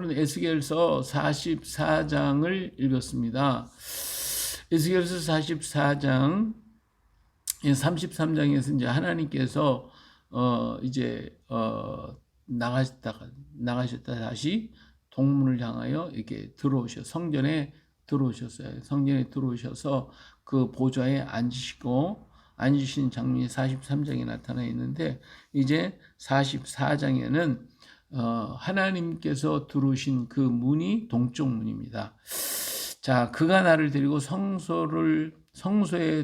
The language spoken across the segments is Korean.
오늘은 에스겔서 44장을 읽었습니다. 에스겔서 44장 33장에서 이제 하나님께서 나가셨다 다시 동문을 향하여 이렇게 성전에 들어오셨어요. 성전에 들어오셔서 그 보좌에 앉으신 장면이 43장에 나타나 있는데, 이제 44장에는 하나님께서 들어오신 그 문이 동쪽 문입니다. 자, 그가 나를 데리고 성소의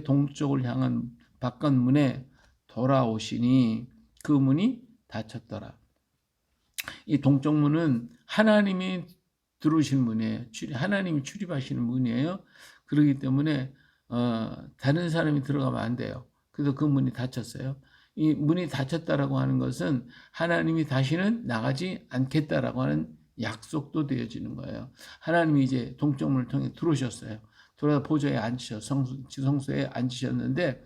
동쪽을 향한 바깥 문에 돌아오시니 그 문이 닫혔더라. 이 동쪽 문은 하나님이 들어오신 문이에요. 하나님이 출입하시는 문이에요. 그렇기 때문에 다른 사람이 들어가면 안 돼요. 그래서 그 문이 닫혔어요. 이 문이 닫혔다라고 하는 것은 하나님이 다시는 나가지 않겠다라고 하는 약속도 되어지는 거예요. 하나님이 이제 동쪽 문을 통해 들어오셨어요. 들어와 보좌에 성소에 앉으셨는데,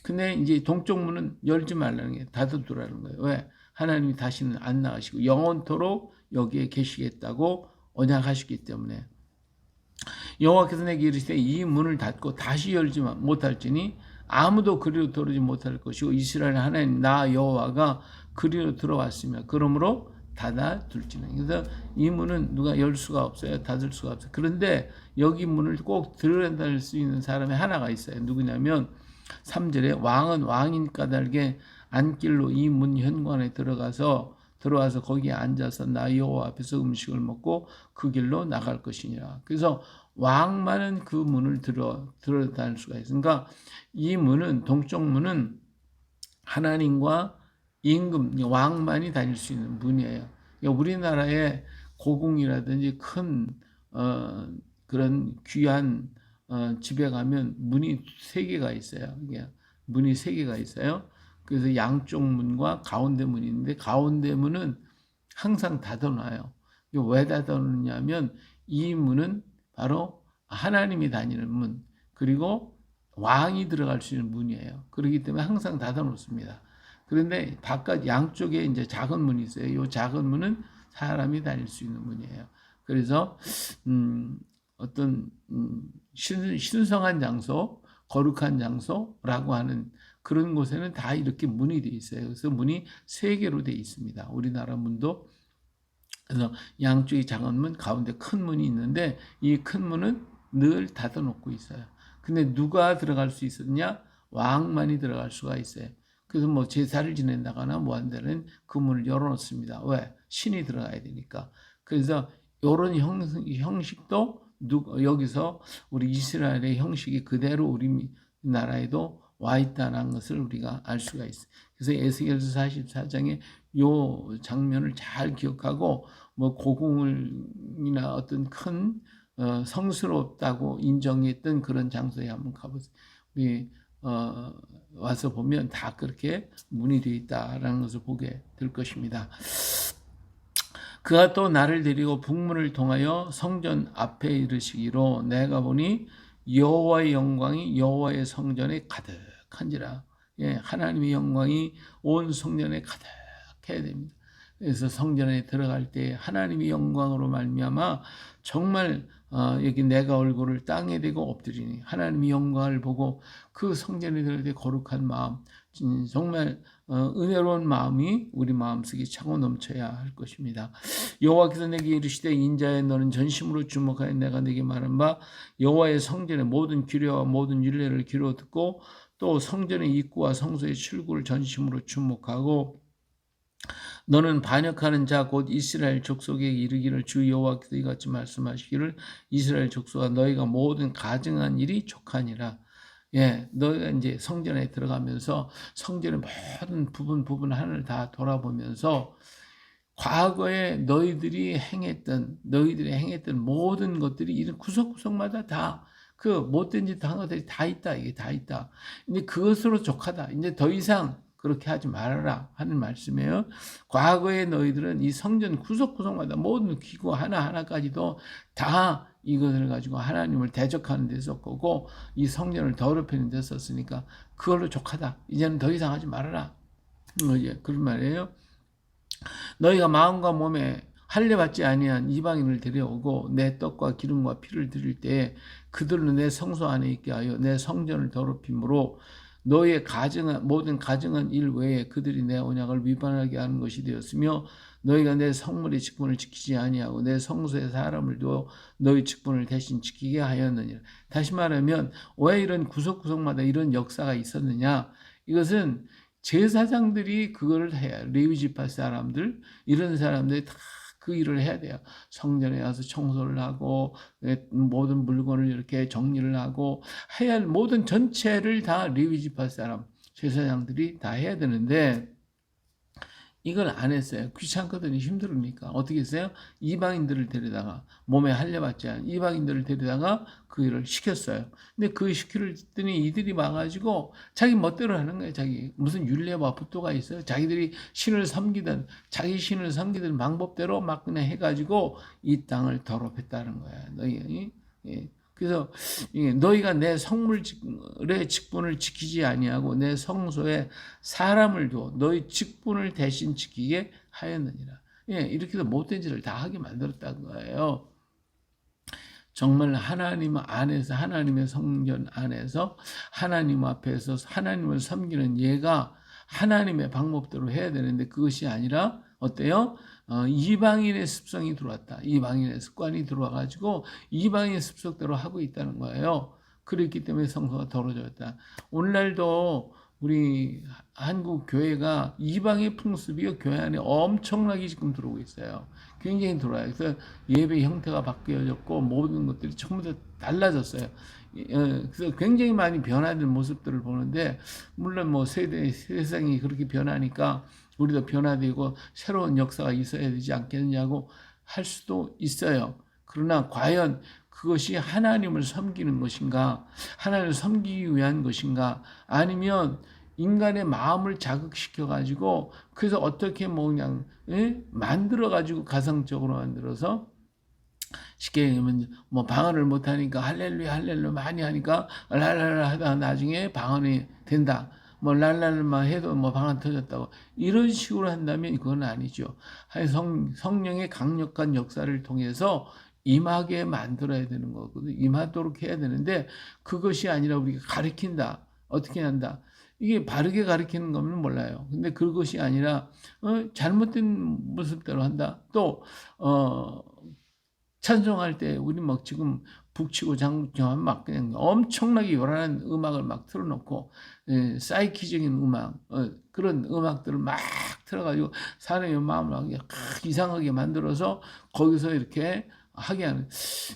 근데 이제 동쪽 문은 열지 말라는 게 닫아두라는 거예요. 왜? 하나님이 다시는 안 나가시고 영원토록 여기에 계시겠다고 언약하시기 때문에. 여호와께서 내게 이르시되 이 문을 닫고 다시 열지 못할지니 아무도 그리로 들어오지 못할 것이고 이스라엘 하나님 나 여호와가 그리로 들어왔으며 그러므로 닫아둘지는. 그래서 이 문은 누가 열 수가 없어요. 닫을 수가 없어요. 그런데 여기 문을 꼭 들어갈 수 있는 사람이 하나가 있어요. 누구냐면 3절에 왕은 왕인 까닭에 안길로 이 문 현관에 들어와서 거기에 앉아서 나 여호와 앞에서 음식을 먹고 그 길로 나갈 것이니라. 그래서 왕만은 그 문을 들어다닐 수가 있어요. 그러니까 이 문은, 동쪽 문은 하나님과 임금, 왕만이 다닐 수 있는 문이에요. 그러니까 우리나라의 고궁이라든지 큰 그런 귀한 집에 가면 문이 3개가 있어요. 문이 3개가 있어요. 그래서 양쪽 문과 가운데 문이 있는데 가운데 문은 항상 닫아놔요. 왜 닫아놓냐면 이 문은 바로 하나님이 다니는 문, 그리고 왕이 들어갈 수 있는 문이에요. 그렇기 때문에 항상 닫아놓습니다. 그런데 바깥 양쪽에 이제 작은 문이 있어요. 이 작은 문은 사람이 다닐 수 있는 문이에요. 그래서 어떤 신성한 장소, 거룩한 장소라고 하는 그런 곳에는 다 이렇게 문이 돼 있어요. 그래서 문이 3개로 돼 있습니다. 우리나라 문도. 그래서 양쪽이 작은 문, 가운데 큰 문이 있는데 이 큰 문은 늘 닫아놓고 있어요. 근데 누가 들어갈 수 있었냐? 왕만이 들어갈 수가 있어요. 그래서 뭐 제사를 지낸다거나 뭐 한다는 그 문을 열어놓습니다. 왜? 신이 들어가야 되니까. 그래서 이런 형식도 여기서 우리 이스라엘의 형식이 그대로 우리나라에도 와 있다는 것을 우리가 알 수가 있어요. 그래서 에스겔서 44장의 요 장면을 잘 기억하고 뭐 고궁이나 어떤 큰 성스럽다고 인정했던 그런 장소에 한번 가보세요. 우리 와서 보면 다 그렇게 문이 되어 있다라는 것을 보게 될 것입니다. 그가 또 나를 데리고 북문을 통하여 성전 앞에 이르시기로 내가 보니 여호와의 영광이 여호와의 성전에 가득한지라. 예, 하나님의 영광이 온 성전에 가득해야 됩니다. 그래서 성전에 들어갈 때 하나님의 영광으로 말미암아 정말 여기 내가 얼굴을 땅에 대고 엎드리니 하나님의 영광을 보고 그 성전에 들어갈 때 거룩한 마음, 정말 은혜로운 마음이 우리 마음속에 차고 넘쳐야 할 것입니다. 여호와께서 내게 이르시되 인자야 너는 전심으로 주목하여 내가 내게 말한 바 여호와의 성전의 모든 규례와 모든 율례를 귀로 듣고 또 성전의 입구와 성소의 출구를 전심으로 주목하고 너는 반역하는 자 곧 이스라엘 족속에게 이르기를 주 여호와께서 이같이 말씀하시기를 이스라엘 족속아 너희가 모든 가증한 일이 족하니라. 예, 너희가 이제 성전에 들어가면서 성전의 모든 부분 하나를 다 돌아보면서 과거에 너희들이 행했던 모든 것들이 이런 구석구석마다 다 그 못된 짓 한 것들이 다 있다. 이게 다 있다. 근데 그것으로 족하다. 이제 더 이상 그렇게 하지 말아라 하는 말씀이에요. 과거에 너희들은 이 성전 구석구석마다 모든 기구 하나하나까지도 다 이것을 가지고 하나님을 대적하는 데 썼고 이 성전을 더럽히는 데 썼으니까 그걸로 족하다. 이제는 더 이상 하지 말아라. 그런 말이에요. 너희가 마음과 몸에 할례 받지 아니한 이방인을 데려오고 내 떡과 기름과 피를 드릴 때에 그들은 내 성소 안에 있게 하여 내 성전을 더럽힘으로 너의 가증한 모든 가증한 일 외에 그들이 내 언약을 위반하게 하는 것이 되었으며 너희가 내 성물의 직분을 지키지 아니하고 내 성소에 사람을 두어 너희 직분을 대신 지키게 하였느니라. 다시 말하면 왜 이런 구석구석마다 이런 역사가 있었느냐? 이것은 제사장들이 그걸 해야 레위 지파 사람들 이런 사람들이 다 그 일을 해야 돼요. 성전에 와서 청소를 하고 모든 물건을 이렇게 정리를 하고 해야 할 모든 전체를 다 레위 지파 사람 제사장들이 다 해야 되는데 이걸 안 했어요. 귀찮거든요. 힘들으니까. 어떻게 했어요? 이방인들을 데려다가 몸에 할례받지 않은 이방인들을 데려다가 그 일을 시켰어요. 근데 그 시키더니 이들이 와가지고 자기 멋대로 하는 거예요. 자기 무슨 율례와 법도가 있어요. 자기들이 신을 섬기든 자기 신을 섬기든 방법대로 막 그냥 해가지고 이 땅을 더럽혔다는 거야. 너희 그래서 너희가 내 성물의 직분을 지키지 아니하고 내 성소에 사람을 두어 너희 직분을 대신 지키게 하였느니라. 이렇게 해서 못된 짓을 다 하게 만들었다는 거예요. 정말 하나님 안에서 하나님의 성전 안에서 하나님 앞에서 하나님을 섬기는 예가 하나님의 방법대로 해야 되는데 그것이 아니라 어때요? 이방인의 습성이 들어왔다. 이방인의 습관이 들어와가지고 이방인의 습성대로 하고 있다는 거예요. 그렇기 때문에 성소가 더러워졌다. 오늘날도 우리 한국 교회가 이방의 풍습이 교회 안에 엄청나게 지금 들어오고 있어요. 굉장히 들어와요. 그래서 예배 형태가 바뀌어졌고 모든 것들이 전부 다 달라졌어요. 그래서 굉장히 많이 변화된 모습들을 보는데 물론 뭐 세상이 그렇게 변하니까 우리도 변화되고 새로운 역사가 있어야 되지 않겠느냐고 할 수도 있어요. 그러나 과연 그것이 하나님을 섬기는 것인가? 하나님을 섬기기 위한 것인가? 아니면 인간의 마음을 자극시켜 가지고 그래서 어떻게 뭐 그냥 만들어 가지고 가상적으로 만들어서 쉽게 얘기하면 뭐 방언을 못 하니까 할렐루야 할렐루야 많이 하니까 랄랄라 하다가 나중에 방언이 된다. 뭐 랄랄만 해도 뭐 방언 터졌다고 이런 식으로 한다면 그건 아니죠. 성령의 강력한 역사를 통해서 임하게 만들어야 되는 거거든요. 임하도록 해야 되는데 그것이 아니라 우리가 가르친다. 어떻게 한다. 이게 바르게 가르치는 거면 몰라요. 근데 그것이 아니라 잘못된 모습대로 한다. 또 찬송할 때 우리 막 지금 북치고 장구치고 막 그냥 엄청나게 요란한 음악을 막 틀어놓고 사이키적인 음악 그런 음악들을 막 틀어가지고 사람의 마음을 막 이상하게 만들어서 거기서 이렇게 하게 하는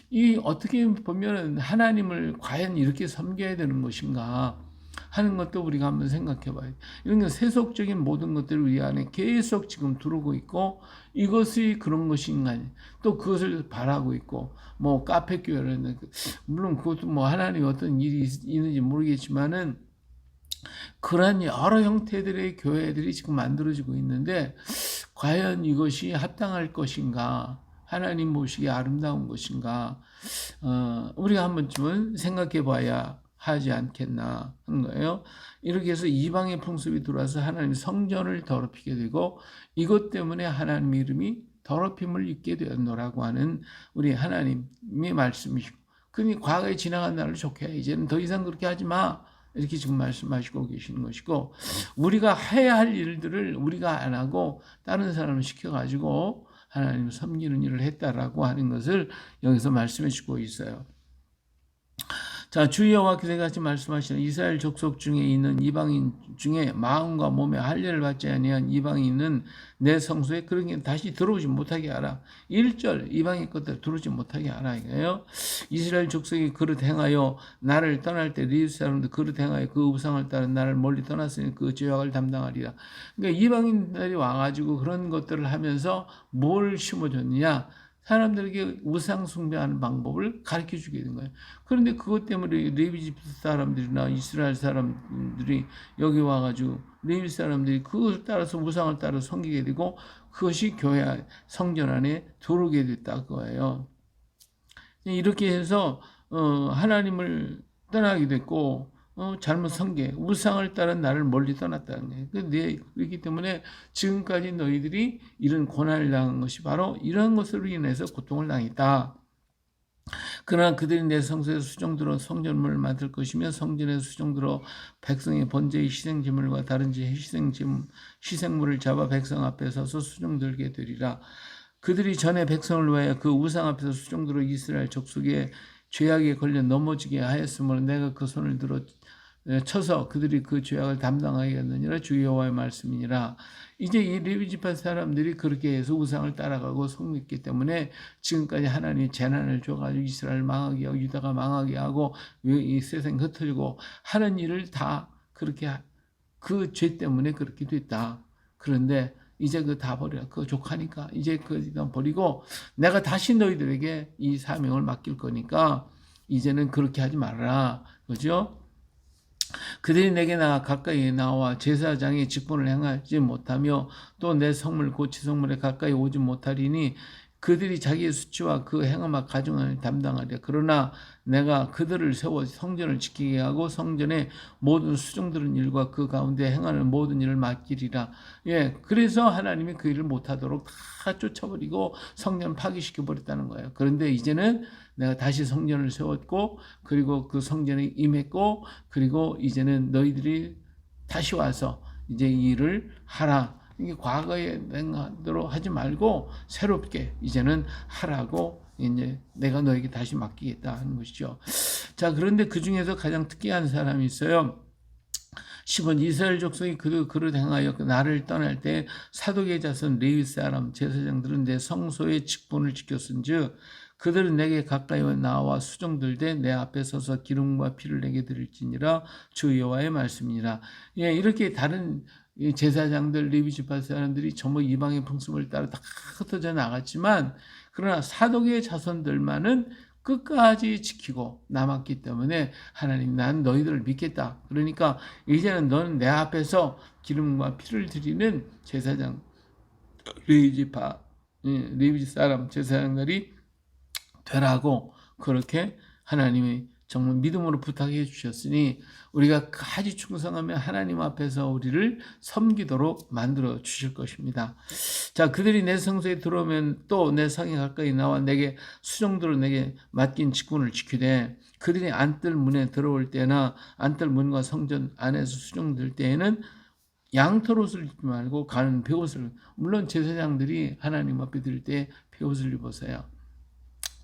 이 어떻게 보면은 하나님을 과연 이렇게 섬겨야 되는 것인가 하는 것도 우리가 한번 생각해 봐요. 이런 게 세속적인 모든 것들이 우리 안에 계속 지금 들어오고 있고 이것이 그런 것인가 또 그것을 바라고 있고 뭐 카페 교회는 물론 그것도 뭐 하나님의 어떤 일이 있는지 모르겠지만은 그런 여러 형태들의 교회들이 지금 만들어지고 있는데 과연 이것이 합당할 것인가 하나님 보시기에 아름다운 것인가 우리가 한 번쯤은 생각해 봐야 하지 않겠나 하는 거예요. 이렇게 해서 이방의 풍습이 들어와서 하나님 성전을 더럽히게 되고 이것 때문에 하나님의 이름이 더럽힘을 입게 되었노라고 하는 우리 하나님의 말씀이시고 그러니 과거에 지나간 날을 좋게 해. 이제는 더 이상 그렇게 하지 마. 이렇게 지금 말씀하시고 계시는 것이고 우리가 해야 할 일들을 우리가 안 하고 다른 사람을 시켜가지고 하나님 섬기는 일을 했다라고 하는 것을 여기서 말씀해 주고 있어요. 자, 주 여호와께서 같이 말씀하시는 이스라엘 족속 중에 있는 이방인 중에 마음과 몸에 할례를 받지 아니한 이방인은 내 성소에 그런 게 다시 들어오지 못하게 하라. 1절 이방인 것들 들어오지 못하게 하라 이거예요. 이스라엘 족속이 그릇 행하여 나를 떠날 때 리브 사람도 그릇 행하여 그 우상을 따라 나를 멀리 떠났으니 그 죄악을 담당하리라. 그러니까 이방인들이 와가지고 그런 것들을 하면서 뭘 심어줬느냐? 사람들에게 우상 숭배하는 방법을 가르쳐 주게 된 거예요. 그런데 그것 때문에 레위 집 사람들이나 이스라엘 사람들이 여기 와가지고 레위 사람들이 그것을 따라서 우상을 따라 섬기게 되고 그것이 교회 성전 안에 들어오게 됐다 그거예요. 이렇게 해서 하나님을 떠나게 됐고 잘못 섬겨 우상을 따른 나를 멀리 떠났다는 거예요. 그렇기 때문에 지금까지 너희들이 이런 고난을 당한 것이 바로 이런 것으로 인해서 고통을 당했다. 그러나 그들이 내 성소에 수종들어 성전문을 만들 것이며 성전에 수종들어 백성의 번제의 희생제물과 다른 희생물을 잡아 백성 앞에 서서 수종들게 되리라. 그들이 전에 백성을 위하여 그 우상 앞에서 수종들어 이스라엘 족속의 죄악에 걸려 넘어지게 하였으므로 내가 그 손을 들어 쳐서 그들이 그 죄악을 담당하게 하느니라. 주 여호와의 말씀이니라. 이제 이 레위 지파 사람들이 그렇게 해서 우상을 따라가고 섬겼기 때문에 지금까지 하나님이 재난을 줘가지고 이스라엘 망하게 하고 유다가 망하게 하고 이 세상 흩어지고 하는 일을 다 그렇게 그 죄 때문에 그렇게 됐다. 그런데 이제 그 다 버려. 그거 족하니까 이제 그거 버리고 내가 다시 너희들에게 이 사명을 맡길 거니까 이제는 그렇게 하지 말아라. 그죠? 그들이 내게 가까이 나와 제사장의 직분을 행하지 못하며 또 내 성물 곧 지성물에 가까이 오지 못하리니 그들이 자기의 수치와 그 행함과 가증을 담당하리라. 그러나 내가 그들을 세워 성전을 지키게 하고 성전의 모든 수종들은 일과 그 가운데 행하는 모든 일을 맡기리라. 그래서 하나님이 그 일을 못하도록 다 쫓아버리고 성전 파괴시켜 버렸다는 거예요. 그런데 이제는 내가 다시 성전을 세웠고 그리고 그 성전에 임했고 그리고 이제는 너희들이 다시 와서 이제 이 일을 하라. 이게 과거에 대로 하지 말고 새롭게 이제는 하라고 이제 내가 너에게 다시 맡기겠다 하는 것이죠. 자, 그런데 그 중에서 가장 특이한 사람이 있어요. 10번 이스라엘 족속이 그릇 행하여 나를 떠날 때 사독의 자손 레위 사람 제사장들은 내 성소의 직분을 지켰은즉 그들은 내게 가까이 나와 수종들되 내 앞에 서서 기름과 피를 내게 드릴지니라. 주 여호와의 말씀이니라. 이렇게 다른 제사장들 레위 지파 사람들이 전부 이방의 풍습을 따라 다 흩어져 나갔지만 그러나 사독의 자손들만은 끝까지 지키고 남았기 때문에 하나님 난 너희들을 믿겠다. 그러니까 이제는 너는 내 앞에서 기름과 피를 드리는 제사장 레위 사람 제사장들이 되라고 그렇게 하나님이 정말 믿음으로 부탁해 주셨으니 우리가 아주 충성하며 하나님 앞에서 우리를 섬기도록 만들어 주실 것입니다. 자, 그들이 내 성소에 들어오면 또 내 성에 가까이 나와 내게 수종들로 내게 맡긴 직분을 지키되 그들이 안뜰 문에 들어올 때나 안뜰 문과 성전 안에서 수종들 때에는 양털옷을 입지 말고 가는 베옷을, 물론 제사장들이 하나님 앞에 들 때 베옷을 입었어요.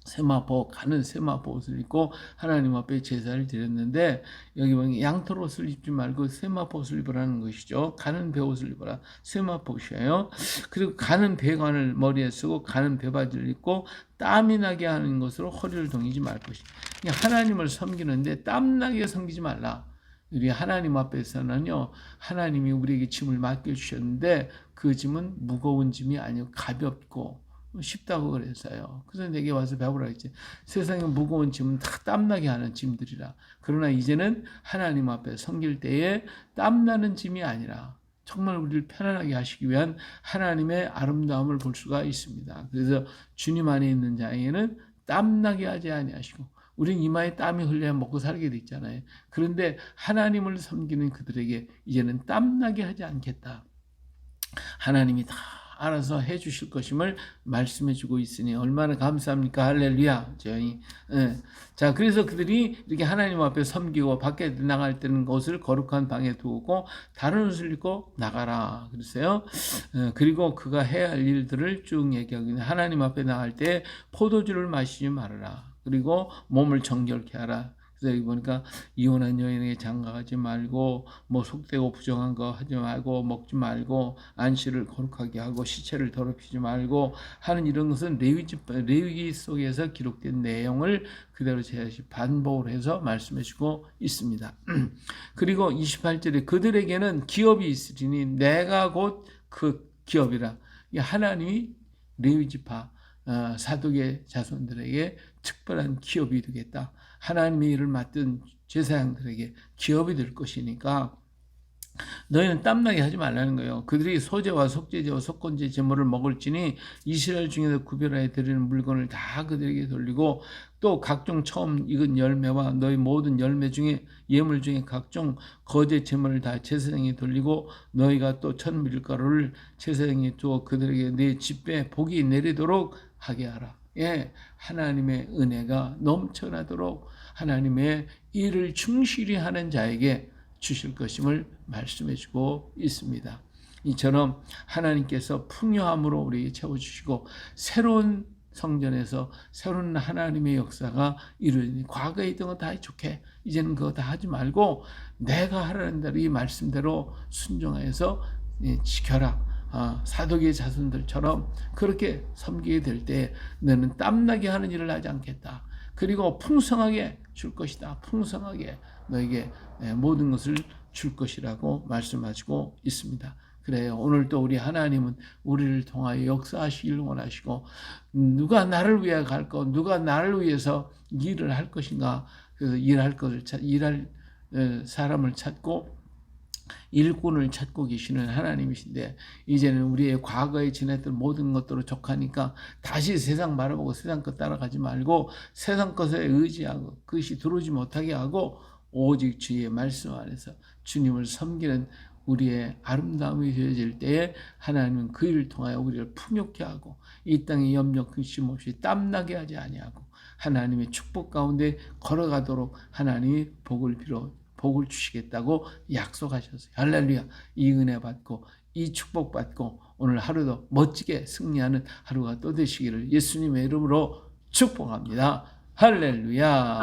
세마포 가는 세마포 옷을 입고 하나님 앞에 제사를 드렸는데 여기 보면 양털 옷을 입지 말고 세마포 옷을 입으라는 것이죠. 가는 베옷을 입어라. 세마포 옷이에요. 그리고 가는 배관을 머리에 쓰고 가는 배바지를 입고 땀이 나게 하는 것으로 허리를 동이지 말 것이. 하나님을 섬기는데 땀나게 섬기지 말라. 우리 하나님 앞에서는요, 하나님이 우리에게 짐을 맡겨주셨는데 그 짐은 무거운 짐이 아니고 가볍고 쉽다고 그랬어요. 그래서 내게 와서 배우라 했지. 세상에 무거운 짐은 다 땀나게 하는 짐들이라. 그러나 이제는 하나님 앞에 섬길 때에 땀나는 짐이 아니라 정말 우리를 편안하게 하시기 위한 하나님의 아름다움을 볼 수가 있습니다. 그래서 주님 안에 있는 자에게는 땀나게 하지 아니하시고 우린 이마에 땀이 흘려야 먹고 살게 돼 있잖아요. 그런데 하나님을 섬기는 그들에게 이제는 땀나게 하지 않겠다. 하나님이 다 알아서 해주실 것임을 말씀해주고 있으니 얼마나 감사합니까? 할렐루야. 자, 그래서 그들이 이렇게 하나님 앞에 섬기고 밖에 나갈 때는 옷을 거룩한 방에 두고 다른 옷을 입고 나가라. 그랬어요. 그리고 그가 해야 할 일들을 쭉 얘기하고 있는 하나님 앞에 나갈 때 포도주를 마시지 말아라. 그리고 몸을 정결케 하라. 그래서 여기 보니까 이혼한 여인에게 장가가지 말고 뭐 속되고 부정한 거 하지 말고 먹지 말고 안식을 거룩하게 하고 시체를 더럽히지 말고 하는 이런 것은 레위기 속에서 기록된 내용을 그대로 제시 반복을 해서 말씀해 주고 있습니다. 그리고 28절에 그들에게는 기업이 있으리니 내가 곧 그 기업이라. 하나님이 레위지파 사독의 자손들에게 특별한 기업이 되겠다. 하나님의 일을 맡은 제사장들에게 기업이 될 것이니까 너희는 땀나게 하지 말라는 거예요. 그들이 소제와 속죄제와 속건제 제물을 먹을지니 이스라엘 중에서 구별하여 드리는 물건을 다 그들에게 돌리고 또 각종 처음 익은 열매와 너희 모든 열매 중에 예물 중에 각종 거제 제물을 다 제사장에 돌리고 너희가 또 첫 밀가루를 제사장에 두어 그들에게 내 집에 복이 내리도록 하게 하라. 예, 하나님의 은혜가 넘쳐나도록 하나님의 일을 충실히 하는 자에게 주실 것임을 말씀해 주고 있습니다. 이처럼 하나님께서 풍요함으로 우리에게 채워주시고 새로운 성전에서 새로운 하나님의 역사가 이루어지니 과거에 있던 거 다 좋게 이제는 그거 다 하지 말고 내가 하라는 대로 이 말씀대로 순종하여서 지켜라. 사도기의 자손들처럼 그렇게 섬기게 될 때 너는 땀나게 하는 일을 하지 않겠다. 그리고 풍성하게 줄 것이다. 풍성하게 너에게 모든 것을 줄 것이라고 말씀하시고 있습니다. 그래요. 오늘도 우리 하나님은 우리를 통하여 역사하시길 원하시고 누가 나를 위해 갈 것, 누가 나를 위해서 일을 할 것인가, 그래서 일할 사람을 찾고 일꾼을 찾고 계시는 하나님이신데 이제는 우리의 과거에 지냈던 모든 것들로 족하니까 다시 세상 바라보고 세상 것 따라가지 말고 세상 것에 의지하고 그것이 들어오지 못하게 하고 오직 주의 말씀 안에서 주님을 섬기는 우리의 아름다움이 되어질 때에 하나님은 그 일을 통하여 우리를 풍요케 하고 이 땅에 염려 근심 없이 땀나게 하지 아니하고 하나님의 축복 가운데 걸어가도록 하나님이 복을 주시겠다고 약속하셨어요. 할렐루야. 이 은혜 받고 이 축복 받고 오늘 하루도 멋지게 승리하는 하루가 또 되시기를 예수님의 이름으로 축복합니다. 할렐루야.